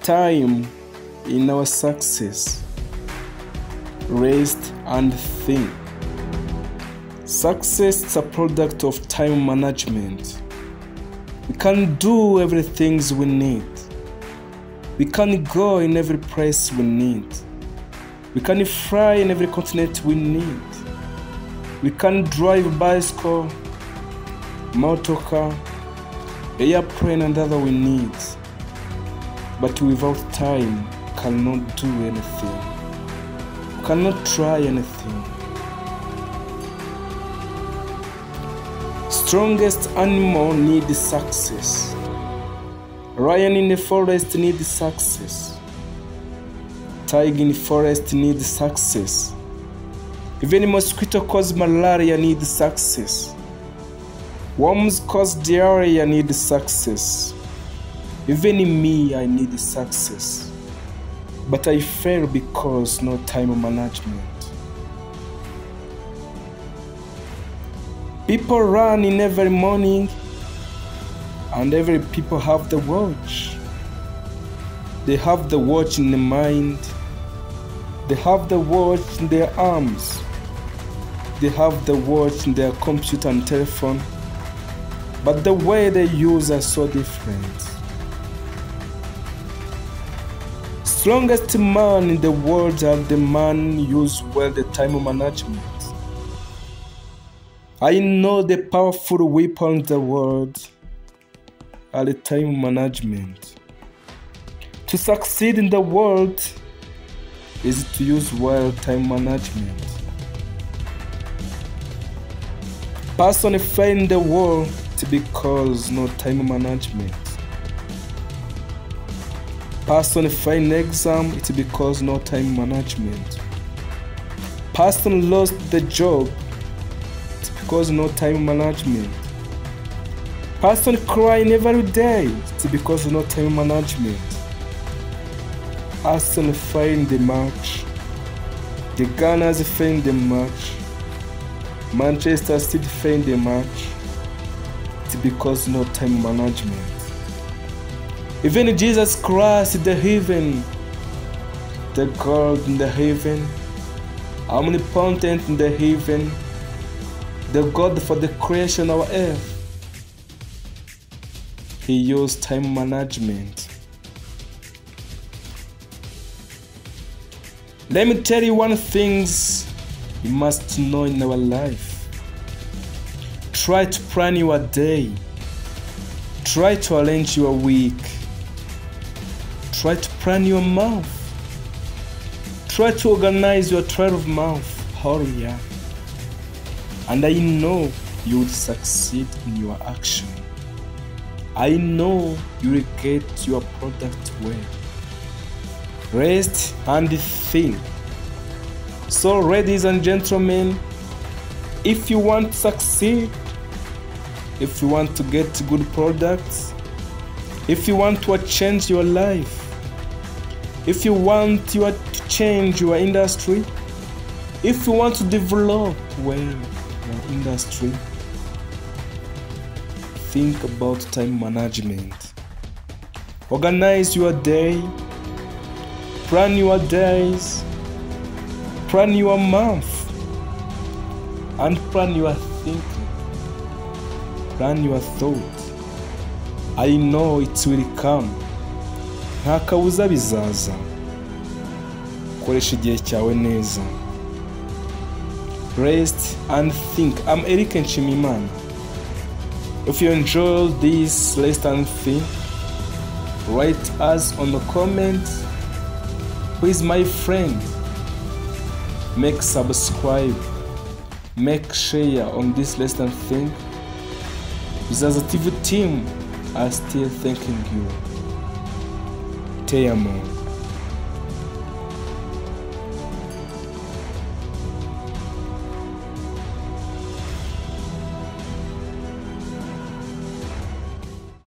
time in our success. Rest and think. Success is a product of time management. We can do everything we need. We can go in every place we need. We can fly in every continent we need. We can drive bicycle, motorcar, airplane and other we need. But without time, cannot do anything. Cannot try anything. Strongest animal needs success. Lion in the forest needs success. Tiger in the forest needs success. Even mosquito cause malaria needs success. Worms cause diarrhea needs success. Even me, I need success. But I fail because no time management. People run in every morning, and every people have the watch. They have the watch in the mind. They have the watch in their arms. They have the watch in their computer and telephone. But the way they use are so different. Strongest man in the world are the man use well the time management. I know the powerful weapon in the world are the time management. To succeed in the world is to use well time management. Person fail in the world because no time management. Person fail in exam, it's because no time management. Person lost the job, it's because no time management. Person crying every day, it's because no time management. Arsenal fail in the match. The Gunners fail in the match. Manchester City fail in the match. It's because no time management. Even Jesus Christ in the heaven, the God in the heaven, omnipotent in the heaven, the God for the creation of earth, He used time management. Let me tell you one thing you must know in our life. Try to plan your day. Try to arrange your week. Try to plan your month. Try to organize your 12 months whole year. And I know you will succeed in your action. I know you will get your product well. Rest and think. So, ladies and gentlemen, if you want to succeed, if you want to get good products, if you want to change your life, if you want to change your industry, if you want to develop well your industry, think about time management. Organize your day, plan your days, plan your month, and plan your thinking, plan your thoughts. I know it will come. Nta kabuza bizaza. Koresha igihe cyawe neza. Rest and think. I'm Eric Nshimimana. If you enjoyed this rest and think, write us on the comment. Who is my friend? Make subscribe. Make share on this rest and think. As a TV team, are still thanking you. Te amo.